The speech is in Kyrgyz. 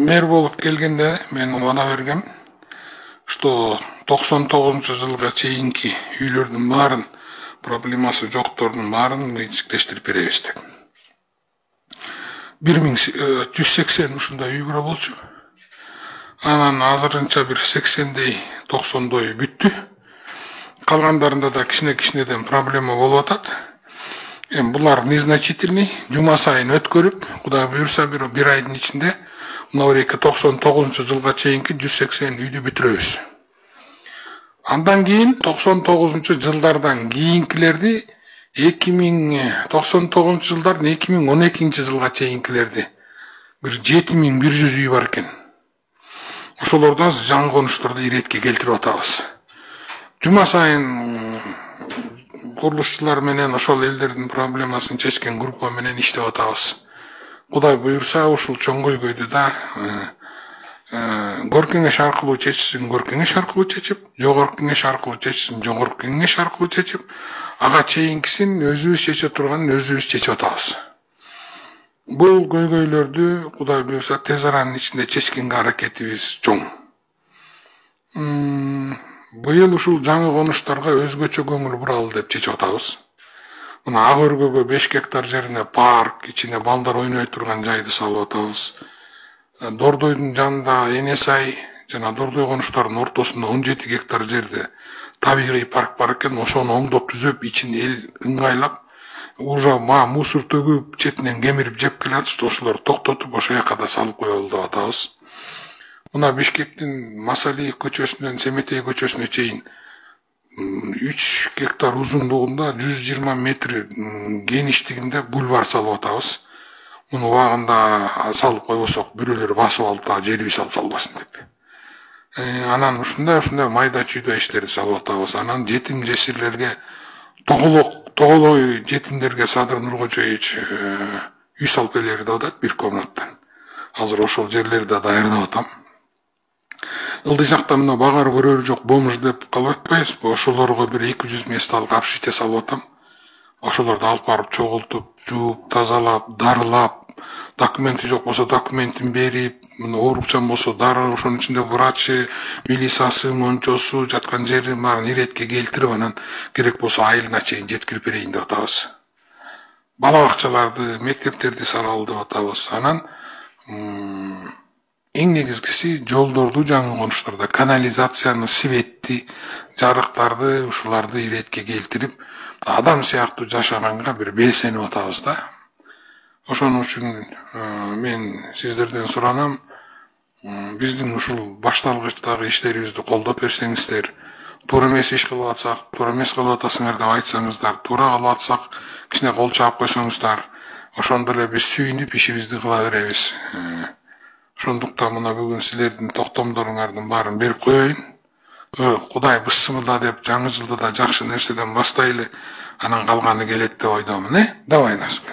Мэр болуп келгенде мен убада бергем, что 99-жылга чейинки үйлөрдүн баарын проблемасы жоктордун баарын чектештирип беребиз деп. 1180 ушундай үй бура болчу. Анан азырынча бир 80дей, 90дой бүттү. Калгандарында да кичине-кичинеден проблема болуп атат. Булар незначительный, жума сайын өткөрүп, Кудай буюрса бир айдын ичинде мына 99-жылга чейинки 180 үйдү бүтүрөбүз. Андан кийин 99-жылдардан кийинкилерди 99-жылдардын 2012-жылга чейинкилерди бир 7100 үй бар экен. Ошолордон жаңы конуштарды иретке келтирип атабыз. Жума сайын курулушчулар менен ошол элдердин проблемасын чечкен группа менен иштеп атабыз. Кудай буюрса ушул чоң көйгөйдү да Көркеңеш аркылуу чечсин, көркеңеш аркылуу чечип, жогорку кеңеш аркылуу чечсин, жогорку кеңеш аркылуу чечип, ага чейинкисин өзүбүз чече турганын өзүбүз чечип атабыз. Бул көйгөйлөрдү Кудай буюрса тез аранын ичинде чечкенге аракетибиз чоң. Быйыл ушул жаңы конуштарга өзгөчө көңүл буралы деп чечип атабыз. Мына Ак өргөгө 5 гектар жерине парк, ичине балдар ойной турган жайды салып атабыз. Дордойдун жанында Энесай жана Дордой конуштарынын ортосунда 17 гектар жерде табигый парк бар экен, ошону оңдоп түзөп, ичин эл ыңгайлап, уже мусор төгүп, четинен кемирип жеп келатышты, ошолорду токтотуп, ошол жака да салып коелу деп атабыз. Мына Бишкектин Масалиев көчөсүнөн Семетей көчөсүнө чейин 3 гектар узундугунда 120 метр геништигинде бульвар салып атабыз. Муну убагында салып койбосок, бирөөлөр басып алып да жерибиз алып салбасын деп. Анан ушундай майда чүйдө иштерди салып атабыз. Анан жетим жесирлерге тоголой жетимдерге Садыр Нуркожоевич үй салып берели деп атат, 1 комнаттан. Азыр ошол жерлерди да даярдап атам. Ылдый жакта мына багар көрөрү жок бомж деп калып атпайбызбы? Ошолорго бир 200 месталык общежитие салып атам. Ошолорду алып барып чогултуп, жууп, тазалап, дарылап, документи жок болсо документин берип, оорукчан болсо дары, ошонун ичинде врачы, милициясы, мончосу, жаткан жерин баарын иретке келтирип, анан керек болсо айылына чейин жеткирип берейин деп атабыз. Бала бакчаларды, мектептерди салалы деп атабыз. Анан эң негизгиси жолдорду жаңы конуштарда канализацияны, светти, жарыктарды, ушуларды иретке келтирип, адам сыяктуу жашаганга бир белсенип атабыз да. Ошон үчүн мен сиздерден суранам, биздин ушул башталгычтагы иштерибизди колдоп берсеңиздер, туура эмес иш кылып атсак, туура эмес кылып атасыңар деп айтсаңыздар, туура кылып атсак, кичине кол чаап койсоңуздар, ошондо эле биз сүйүнүп ишибизди кыла беребиз. Ошондуктан мына бүгүн силердин токтомдоруңардын баарын берип коеюн. Кудай бышсымыда деп жаңы жылды да жакшы нерседен бастайлы, анан калганы келет деп ойдомун. Давай, Назгүл.